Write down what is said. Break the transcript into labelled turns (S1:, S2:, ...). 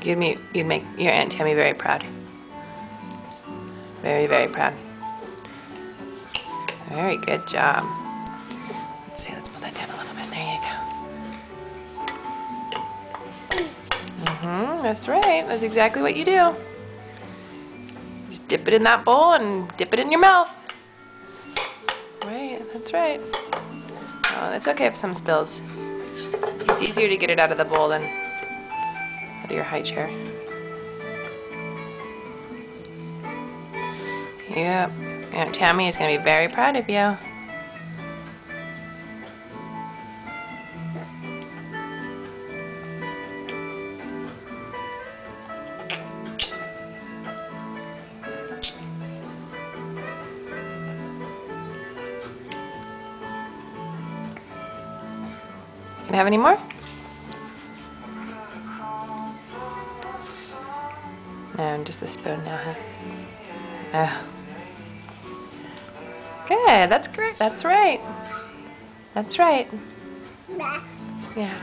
S1: You'd make your Aunt Tammy very proud. Very, very proud. Very good job. Let's see, let's pull that down a little bit. There you go. That's right. That's exactly what you do. Just dip it in that bowl and dip it in your mouth. Right, that's right. Oh, it's okay if some spills. It's easier to get it out of the bowl than out of your high chair. Yep. Aunt Tammy is going to be very proud of you. Can I have any more? No, just the spoon now, huh? Oh. Good, that's great. That's right. That's right. Yeah.